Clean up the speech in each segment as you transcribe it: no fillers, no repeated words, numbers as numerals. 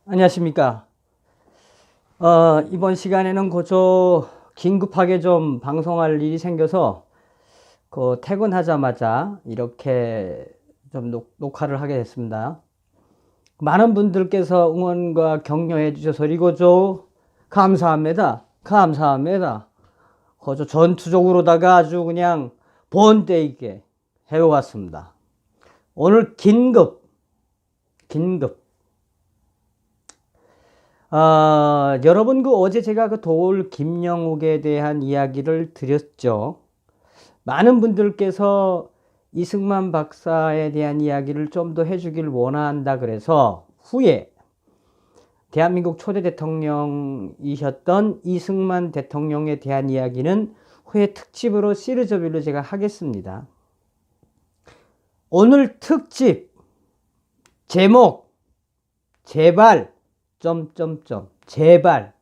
안녕하십니까. 이번 시간에는 그저 긴급하게 좀 방송할 일이 생겨서 퇴근하자마자 이렇게 좀 녹화를 하게 됐습니다. 많은 분들께서 응원과 격려해 주셔서 이거죠. 감사합니다. 감사합니다. 그저 전투적으로다가 아주 그냥 본때 있게 해왔습니다. 오늘 긴급 여러분 어제 제가 도올 김영욱에 대한 이야기를 드렸죠. 많은 분들께서 이승만 박사에 대한 이야기를 좀 더 해주길 원한다 그래서 후에 대한민국 초대 대통령이셨던 이승만 대통령에 대한 이야기는 후에 특집으로 시리즈별로 제가 하겠습니다. 오늘 특집 제목 제발 제발.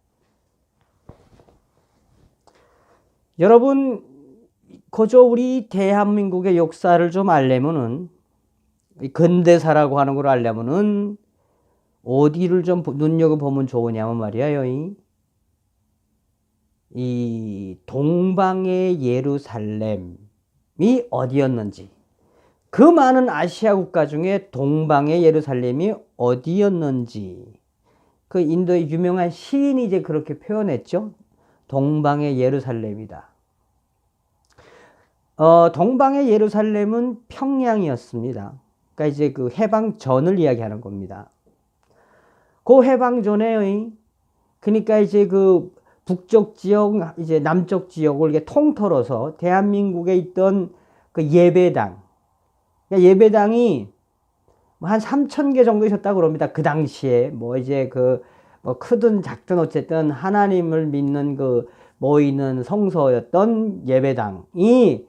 여러분 그저 우리 대한민국의 역사를 좀 알려면은 근대사라고 하는 걸 알려면은 어디를 좀 눈여겨보면 좋으냐면 말이에요. 이 동방의 예루살렘이 어디였는지, 그 많은 아시아 국가 중에 동방의 예루살렘이 어디였는지, 그 인도의 유명한 시인이 이제 그렇게 표현했죠. 동방의 예루살렘이다. 동방의 예루살렘은 평양이었습니다. 그러니까 이제 그 해방 전을 이야기하는 겁니다. 그 해방 전에 그러니까 이제 그 북쪽 지역, 이제 남쪽 지역을 이렇게 통틀어서 대한민국에 있던 그 예배당, 그러니까 예배당이 한 3,000개 정도 있었다고 그럽니다. 그 당시에 뭐 이제 뭐 크든 작든 어쨌든 하나님을 믿는 모이는 성소였던 예배당이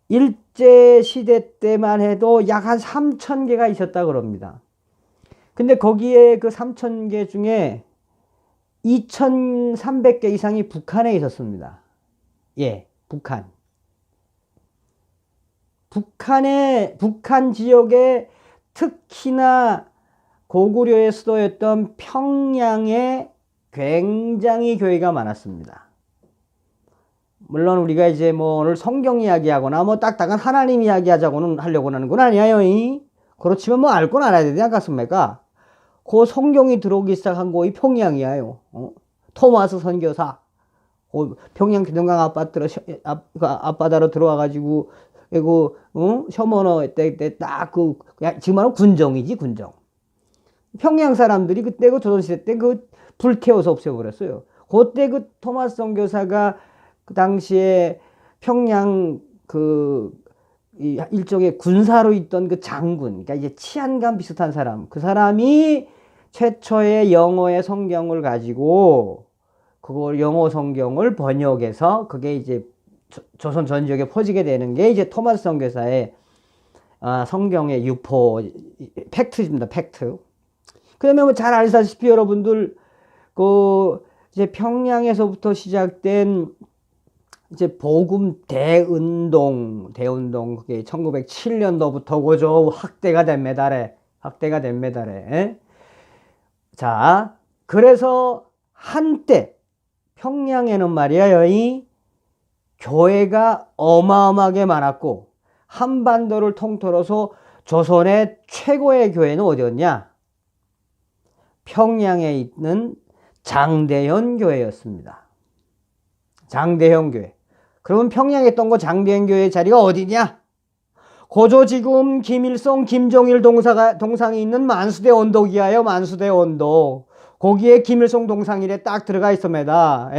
일제시대 때만 해도 약 한 3,000개가 있었다고 그럽니다. 근데 거기에 그 3,000개 중에 2,300개 이상이 북한에 있었습니다. 예, 북한 지역에 특히나 고구려의 수도였던 평양에 굉장히 교회가 많았습니다. 물론 우리가 이제 뭐 오늘 성경 이야기하거나 뭐 딱딱한 하나님 이야기하자고는 하려고 하는 건 아니에요. 그렇지만 뭐 알 건 알아야 되지 않겠습니까? 그 성경이 들어오기 시작한 곳이 평양이에요. 토마스 선교사 평양 교동강 앞바다로 들어와가지고 셔먼어 때 딱 지금 말하면 군정이지, 군정. 평양 사람들이 그때 조선시대 때 불 태워서 없애버렸어요. 그때 토마스 선교사가 그 당시에 평양 일종의 군사로 있던 장군, 그러니까 이제 치안감 비슷한 사람, 그 사람이 최초의 영어의 성경을 가지고 그걸 영어 성경을 번역해서 그게 이제 조선 전 지역에 퍼지게 되는 게 이제 토마스 선교사의 성경의 유포 팩트입니다. 팩트. 그러면 뭐 잘 아시다시피 여러분들 이제 평양에서부터 시작된 이제 복음 대운동 그게 1907년도부터 그죠 확대가 된 메달에 자, 그래서 한때 평양에는 말이에요, 이 교회가 어마어마하게 많았고 한반도를 통틀어서 조선의 최고의 교회는 어디였냐? 평양에 있는 장대현 교회였습니다. 장대현 교회. 그러면 평양에 있던 장대현 교회의 자리가 어디냐? 고조 지금 김일성, 김정일 동상이 있는 만수대 언덕이에요. 만수대 언덕. 거기에 김일성 동상이래 딱 들어가 있습니다.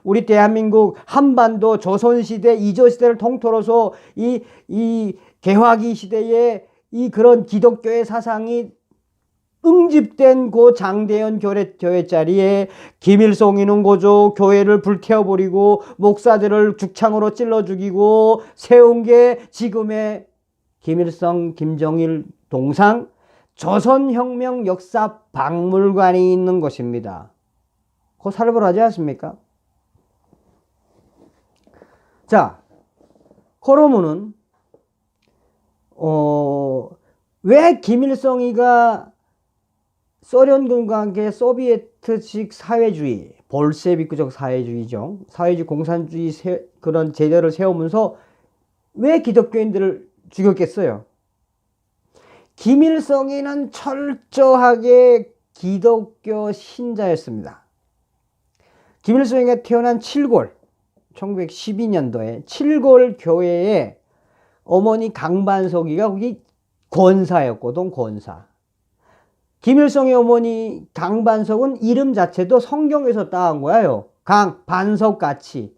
우리 대한민국 한반도 조선시대 이조시대를 통틀어서 이 개화기 시대에 그런 기독교의 사상이 응집된 장대현 교회 자리에 김일성이는 고조 교회를 불태워버리고 목사들을 죽창으로 찔러 죽이고 세운 게 지금의 김일성, 김정일 동상 조선혁명 역사 박물관이 있는 곳입니다. 그거 살벌하지 않습니까? 자, 그러면은 왜 김일성이가 소련군과 함께 소비에트식 사회주의, 볼셰비크적 사회주의죠. 사회주의 공산주의 그런 제도를 세우면서 왜 기독교인들을 죽였겠어요? 김일성이는 철저하게 기독교 신자였습니다. 김일성이가 태어난 칠골, 1912년도에 칠골 교회에 어머니 강반석이가 거기 권사였거든, 권사. 김일성의 어머니 강반석은 이름 자체도 성경에서 따온 거예요. 반석같이.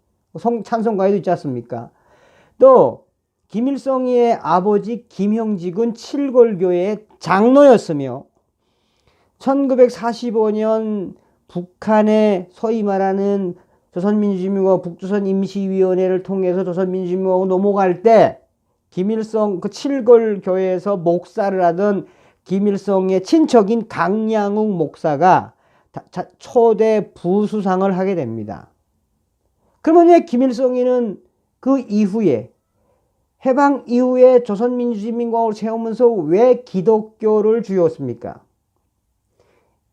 찬송가에도 있지 않습니까? 또 김일성의 아버지 김형직은 칠골교회의 장로였으며 1945년 북한의 소위 말하는 조선민주주의민국하고 북조선임시위원회를 통해서 조선민주주의민국하고 넘어갈 때 김일성 그 칠골교회에서 목사를 하던 김일성의 친척인 강양욱 목사가 초대 부수상을 하게 됩니다. 그러면 왜 김일성이는 그 이후에 해방 이후에 조선민주주의민국을 세우면서 왜 기독교를 주였습니까?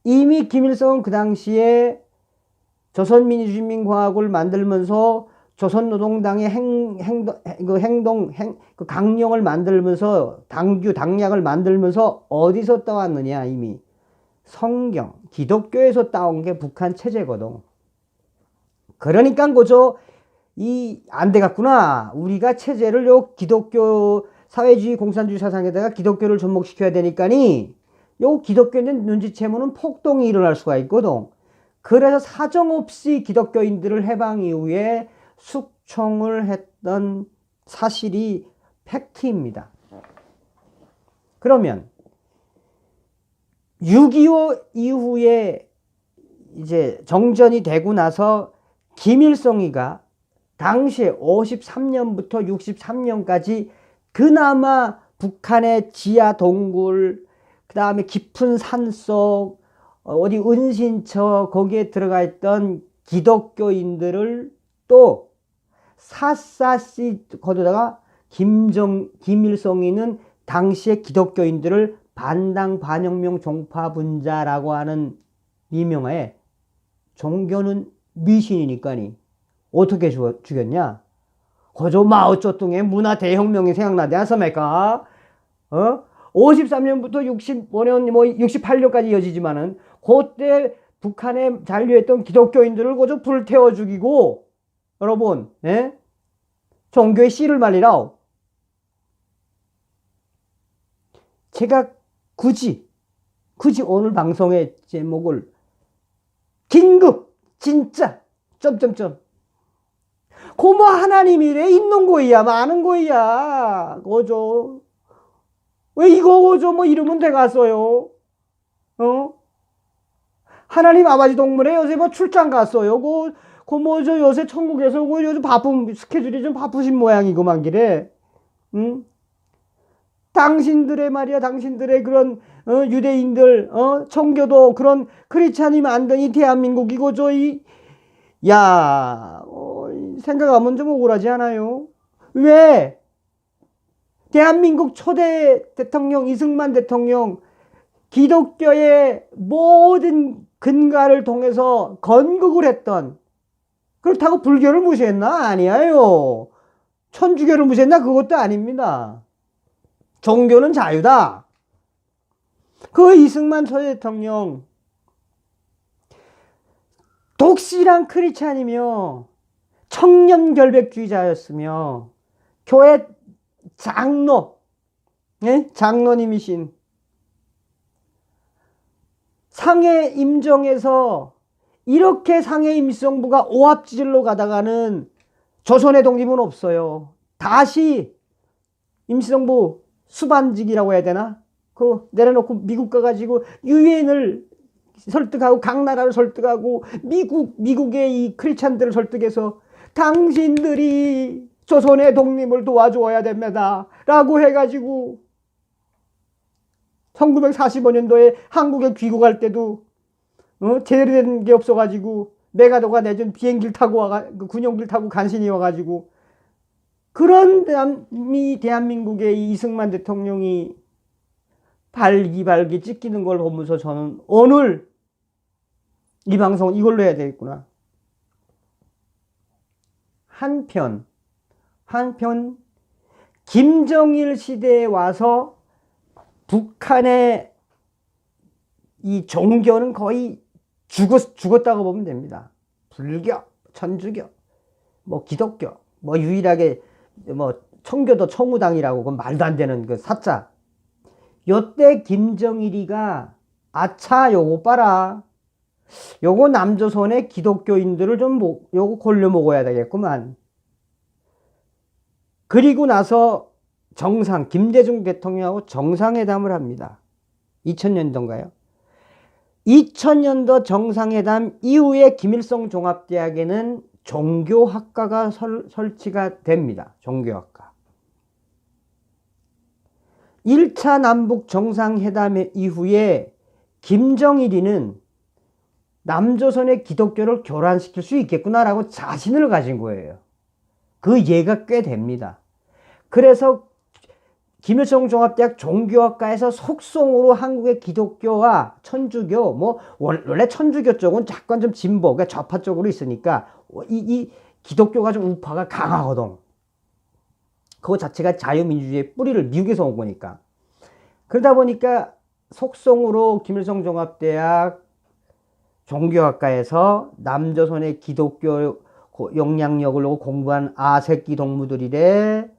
이미 김일성은 그 당시에 조선민주주의민국을 만들면서 조선노동당의 그 강령을 만들면서 당약을 만들면서 어디서 따왔느냐? 이미 성경, 기독교에서 따온 게 북한 체제거든. 그러니까 그저 안 되겠구나. 우리가 체제를 요 기독교 사회주의 공산주의 사상에다가 기독교를 접목시켜야 되니까니 요 기독교는 눈치채면은 폭동이 일어날 수가 있거든. 그래서 사정없이 기독교인들을 해방 이후에 숙청을 했던 사실이 팩트입니다. 그러면 6.25 이후에 이제 정전이 되고 나서 김일성이가 당시에 53년부터 63년까지 그나마 북한의 지하 동굴, 그 다음에 깊은 산속, 어디 은신처 거기에 들어가 있던 기독교인들을 또 샅샅이 거두다가 김일성이는 당시의 기독교인들을 반당 반혁명 종파분자라고 하는 미명하에 종교는 미신이니까니 어떻게 죽였냐? 그저 마오쩌둥의 문화 대혁명이 생각나지 않습니까? 53년부터 65년, 68년까지 이어지지만은, 그때 북한에 잔류했던 기독교인들을 그저 불태워 죽이고, 여러분, 예? 종교의 씨를 말리라. 제가 굳이 오늘 방송의 제목을 긴급, 진짜, 고모 하나님이래 있는 거야, 많은 거야. 그저 왜 이거 그저 이러면 돼갔어요? 하나님 아버지 동물에 요새 출장 갔어요. 저 요새 천국에서 요즘 스케줄이 좀 바쁘신 모양이구만 기래. 응? 당신들의 말이야, 당신들의 그런 유대인들, 청교도 그런 크리스찬이 만든 이 대한민국이고 생각하면 좀 억울하지 않아요? 왜? 대한민국 초대 대통령 이승만 대통령 기독교의 모든 근간을 통해서 건국을 했던, 그렇다고 불교를 무시했나? 아니에요. 천주교를 무시했나? 그것도 아닙니다. 종교는 자유다. 그 이승만 초대 대통령 독실한 크리스찬이며 청년 결백주의자였으며 교회 장로, 예? 장로님이신 상해 임정에서 이렇게 상해 임시정부가 오합지졸로 가다가는 조선의 독립은 없어요. 다시 임시정부 수반직이라고 해야 되나? 그거 내려놓고 미국 가가지고 유엔을 설득하고 각 나라를 설득하고 미국의 이 크리스찬들을 설득해서 당신들이 조선의 독립을 도와줘야 됩니다 라고 해가지고 1945년도에 한국에 귀국할 때도 제대로 된 게 없어가지고 메가더가 내준 비행기를 타고 군용기를 타고 간신히 와가지고 그런 대한민국의 이승만 대통령이 발기발기 찢기는 걸 보면서 저는 오늘 이 방송 이걸로 해야 되겠구나. 한편 김정일 시대에 와서 북한의 이 종교는 거의 죽었다고 보면 됩니다. 불교, 천주교, 뭐 기독교, 뭐 유일하게 뭐 청교도 청우당이라고 그건 말도 안 되는 그 사자. 요때 김정일이가 아차 요거 봐라. 요거 남조선의 기독교인들을 좀 요거 골려 먹어야 되겠구만. 그리고 나서 김대중 대통령하고 정상회담을 합니다. 2000년도인가요? 2000년도 정상회담 이후에 김일성 종합대학에는 종교학과가 설치가 됩니다. 종교학과. 1차 남북 정상회담 이후에 김정일이는 남조선의 기독교를 교란시킬 수 있겠구나라고 자신을 가진 거예요. 그 예가 꽤 됩니다. 그래서 김일성 종합대학 종교학과에서 속성으로 한국의 기독교와 천주교, 뭐 원래 천주교 쪽은 약간 좀 진보, 그러니까 좌파 쪽으로 있으니까 이 기독교가 좀 우파가 강하거든. 그거 자체가 자유민주주의의 뿌리를 미국에서 온 거니까. 그러다 보니까 속성으로 김일성 종합대학 종교학과에서 남조선의 기독교 영향력을 공부한 아새끼 동무들이래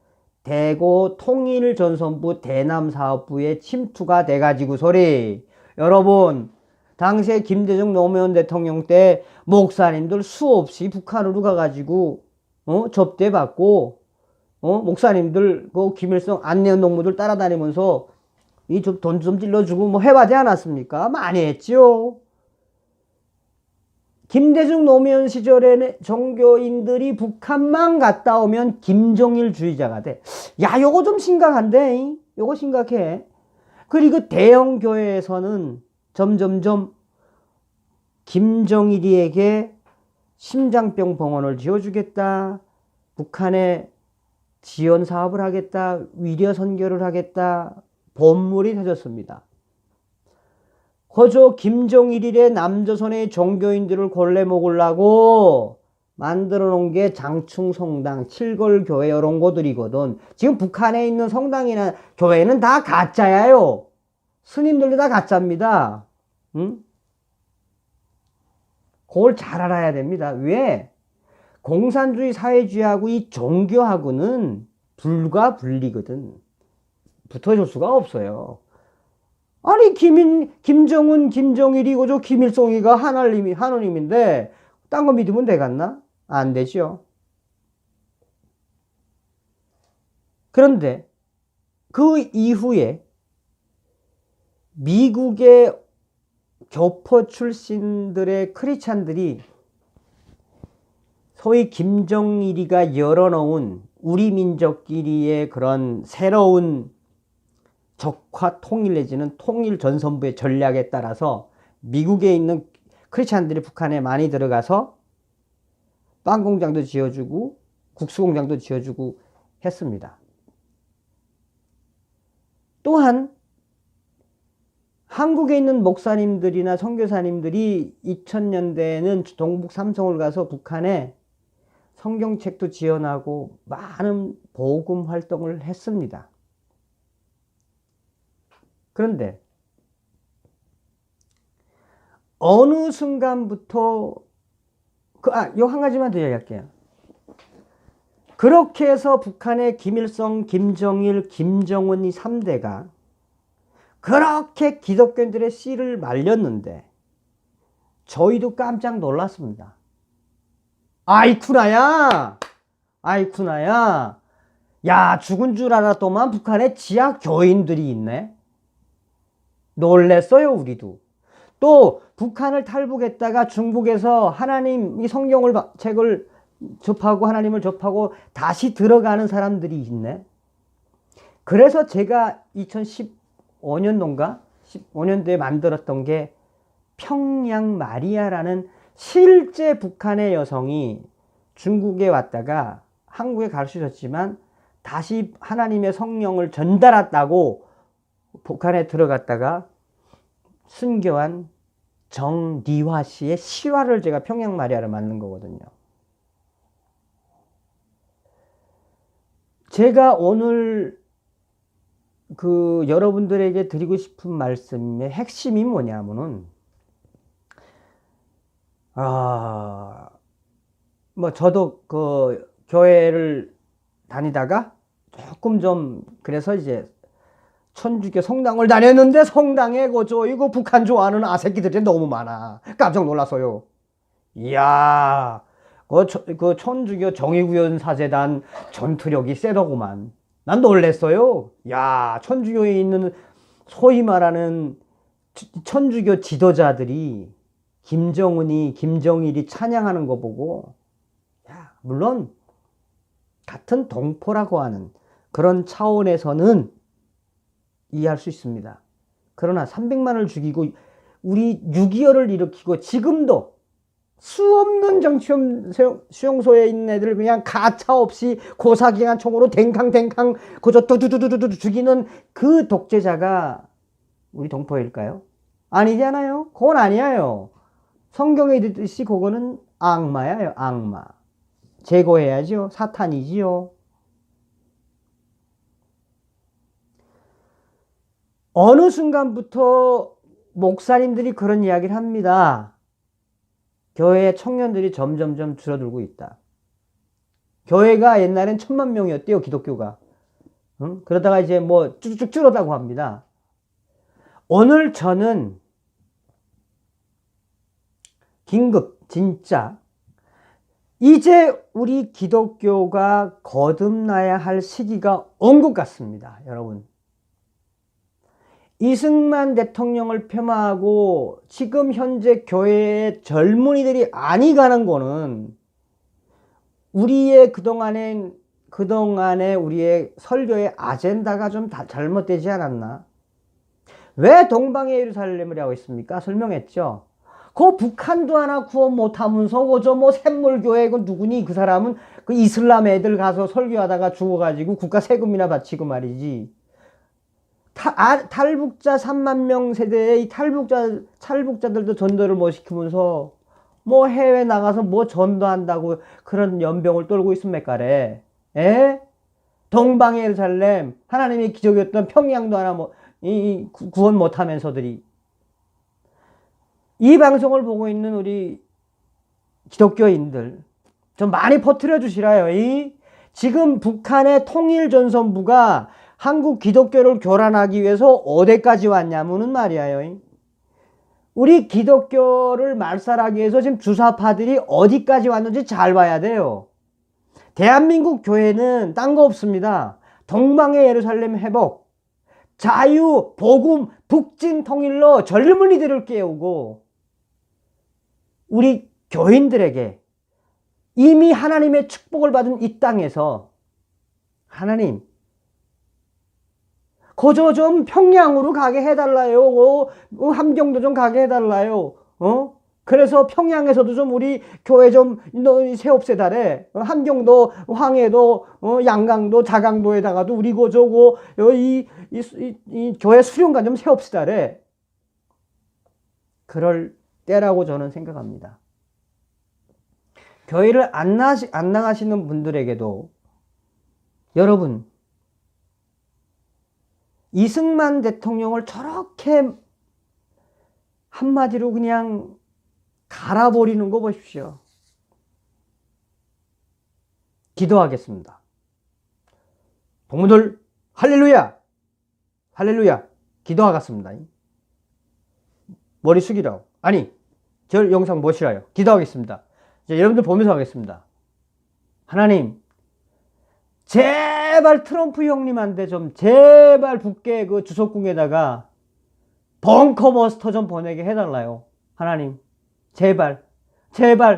대고 통일전선부 대남사업부에 침투가 돼가지고 소리. 여러분 당시에 김대중 노무현 대통령 때 목사님들 수없이 북한으로 가가지고 접대받고 목사님들 그 김일성 안내원 동무들 따라다니면서 이 좀 돈 좀 찔러주고 뭐 해봐지 않았습니까? 많이 했지요. 김대중 노무현 시절에 종교인들이 북한만 갔다 오면 김정일주의자가 돼. 야, 요거 좀 심각한데? 요거 심각해. 그리고 대형 교회에서는 점점점 김정일이에게 심장병 병원을 지어주겠다. 북한에 지원 사업을 하겠다. 위려 선교를 하겠다. 본물이 터졌습니다. 거저 김정일의 남조선의 종교인들을 골래 먹으려고 만들어 놓은 게 장충성당, 칠걸교회 이런 거들이거든. 지금 북한에 있는 성당이나 교회는 다 가짜야요. 스님들도 다 가짜입니다. 응? 그걸 잘 알아야 됩니다. 왜? 공산주의 사회주의하고 이 종교하고는 불과 분리거든. 붙어줄 수가 없어요. 아니 김정은, 김정일이고 저 김일성이가 하나님인데 딴 거 믿으면 되겠나? 안 되죠. 그런데 그 이후에 미국의 교포 출신들의 크리스찬들이 소위 김정일이가 열어놓은 우리 민족끼리의 그런 새로운 적화 통일 내지는 통일 전선부의 전략에 따라서 미국에 있는 크리스찬들이 북한에 많이 들어가서 빵 공장도 지어주고 국수 공장도 지어주고 했습니다. 또한 한국에 있는 목사님들이나 선교사님들이 2000년대에는 동북 삼성을 가서 북한에 성경책도 지원하고 많은 복음 활동을 했습니다. 그런데 어느 순간부터 요 한 가지만 더 이야기할게요. 그렇게 해서 북한의 김일성, 김정일, 김정은 이 3대가 그렇게 기독교인들의 씨를 말렸는데 저희도 깜짝 놀랐습니다. 아이쿠나야! 야, 죽은 줄 알았더만 북한에 지하 교인들이 있네? 놀랬어요, 우리도. 또 북한을 탈북했다가 중국에서 하나님 이 책을 접하고 하나님을 접하고 다시 들어가는 사람들이 있네. 그래서 제가 2015년도인가 15년도에 만들었던 게 평양 마리아라는 실제 북한의 여성이 중국에 왔다가 한국에 가르치셨지만 다시 하나님의 성령을 전달했다고 북한에 들어갔다가 순교한 정리화 씨의 실화를 제가 평양 마리아를 만든 거거든요. 제가 오늘 여러분들에게 드리고 싶은 말씀의 핵심이 뭐냐면은, 저도 교회를 다니다가 조금 좀, 그래서 이제 천주교 성당을 다녔는데 성당에 이거 북한 좋아하는 아새끼들이 너무 많아. 깜짝 놀랐어요. 이야, 천주교 정의구현사재단 전투력이 세더구만. 난 놀랬어요. 야, 천주교에 있는 소위 말하는 천주교 지도자들이 김정은이, 김정일이 찬양하는 거 보고, 야, 물론 같은 동포라고 하는 그런 차원에서는 이해할 수 있습니다. 그러나 300만을 죽이고 우리 6.25를 일으키고 지금도 수 없는 정치험 수용소에 있는 애들 그냥 가차없이 고사기관 총으로 댕캉댕캉 그저 두두두두두 죽이는 그 독재자가 우리 동포일까요? 아니잖아요. 그건 아니에요. 성경에 있듯이 그거는 악마예요. 악마. 제거해야죠. 사탄이지요. 어느 순간부터 목사님들이 그런 이야기를 합니다. 교회의 청년들이 점점점 줄어들고 있다. 교회가 옛날엔 1000만 명이었대요. 기독교가. 응? 그러다가 이제 뭐 쭉쭉 줄어다고 합니다. 오늘 저는 긴급 진짜 이제 우리 기독교가 거듭나야 할 시기가 온 것 같습니다. 여러분. 이승만 대통령을 폄하하고 지금 현재 교회의 젊은이들이 아니 가는 거는 우리의 그동안에 우리의 설교의 아젠다가 좀 다 잘못되지 않았나? 왜 동방의 예루살렘을 하고 있습니까? 설명했죠. 그 북한도 하나 구원 못하면서 그저 뭐 샘물교회 그 누구니 그 사람은 그 이슬람 애들 가서 설교하다가 죽어가지고 국가 세금이나 바치고 말이지. 탈북자 3만 명 세대의 탈북자들도 전도를 못 시키면서 뭐 해외 나가서 뭐 전도한다고 그런 연병을 떨고 있습니까래. 에? 동방의 예루살렘 하나님의 기적이었던 평양도 하나 뭐 구원 못하면서들이 이 방송을 보고 있는 우리 기독교인들 좀 많이 퍼뜨려 주시라요. 지금 북한의 통일전선부가 한국 기독교를 교란하기 위해서 어디까지 왔냐면은 말이에요. 우리 기독교를 말살하기 위해서 지금 주사파들이 어디까지 왔는지 잘 봐야 돼요. 대한민국 교회는 딴 거 없습니다. 동방의 예루살렘 회복, 자유, 복음, 북진 통일로 젊은이들을 깨우고 우리 교인들에게 이미 하나님의 축복을 받은 이 땅에서 하나님 거저 좀 평양으로 가게 해달라요. 함경도 좀 가게 해달라요. 그래서 평양에서도 좀 우리 교회 좀 세웁세달에 함경도 황해도 양강도 자강도에다가도 우리 고저고 이 교회 수련관 좀 세웁시다래. 그럴 때라고 저는 생각합니다. 교회를 안 나가시는 분들에게도 여러분 이승만 대통령을 저렇게 한마디로 그냥 갈아버리는 거 보십시오. 기도하겠습니다. 동무들 할렐루야 할렐루야 기도하겠습니다. 머리 숙이라고. 아니 저 영상 보시라요. 기도하겠습니다. 이제 여러분들 보면서 하겠습니다. 하나님 제발 트럼프 형님한테 좀 제발 북계 그 주석궁에다가 벙커버스터 좀 보내게 해달라요. 하나님 제발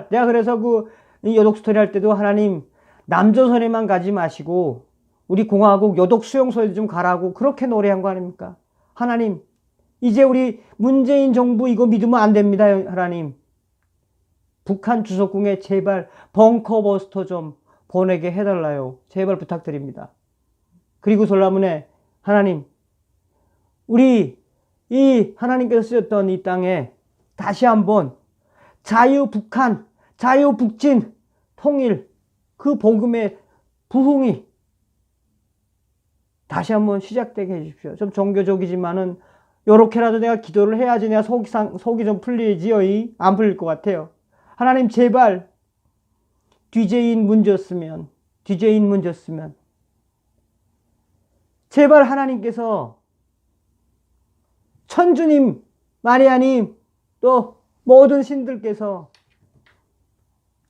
내가 그래서 그 요독 스토리 할 때도 하나님 남조선에만 가지 마시고 우리 공화국 요독 수용소에 좀 가라고 그렇게 노래한 거 아닙니까? 하나님 이제 우리 문재인 정부 이거 믿으면 안 됩니다. 하나님 북한 주석궁에 제발 벙커버스터 좀 보내게 해달라요. 제발 부탁드립니다. 그리고 설라문에 하나님 우리 이 하나님께서 쓰셨던 이 땅에 다시 한번 자유북한, 자유북진, 통일, 그 복음의 부흥이 다시 한번 시작되게 해주십시오. 좀 종교적이지만은 요렇게라도 내가 기도를 해야지 내가 속이 좀 풀리지요. 안 풀릴 것 같아요. 하나님 제발 DJ인 문제였으면 제발 하나님께서 천주님, 마리아님, 또 모든 신들께서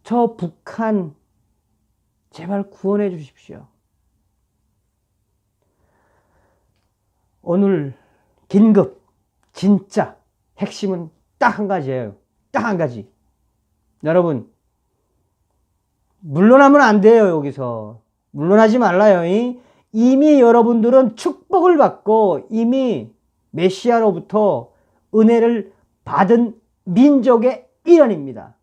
저 북한 제발 구원해 주십시오. 오늘 긴급 진짜 핵심은 딱 한 가지예요. 딱 한 가지. 여러분 물러나면 안 돼요. 여기서 물러나지 말라요. 이미 여러분들은 축복을 받고 이미 메시아로부터 은혜를 받은 민족의 일원입니다.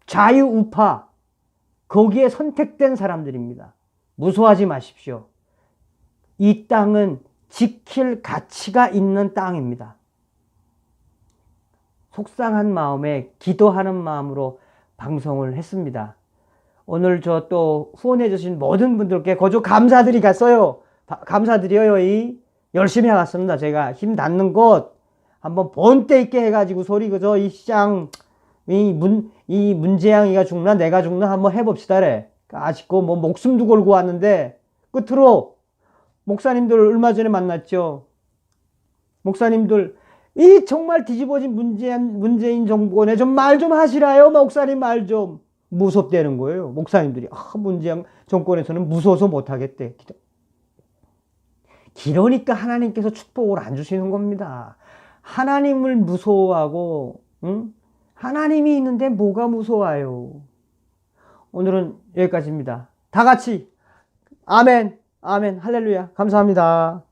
자유우파 거기에 선택된 사람들입니다. 무서워하지 마십시오. 이 땅은 지킬 가치가 있는 땅입니다. 속상한 마음에 기도하는 마음으로 방송을 했습니다. 오늘 저 또 후원해 주신 모든 분들께 거저 감사드리겠어요. 감사드려요. 열심히 해갔습니다. 제가 힘 닿는 곳 한번 본때 있게 해가지고 소리 그저 이 시장 이 문재양이가 죽나 내가 죽나 한번 해봅시다래. 아쉽고 뭐 목숨도 걸고 왔는데 끝으로 목사님들 얼마 전에 만났죠. 목사님들 이 정말 뒤집어진 문재인 정권에 좀 말 좀 하시라요. 목사님 말 좀. 무섭다는 거예요. 목사님들이 문재인 정권에서는 무서워서 못하겠대. 그러니까 하나님께서 축복을 안 주시는 겁니다. 하나님을 무서워하고 하나님이 있는데 뭐가 무서워요. 오늘은 여기까지입니다. 다 같이 아멘, 아멘, 할렐루야. 감사합니다.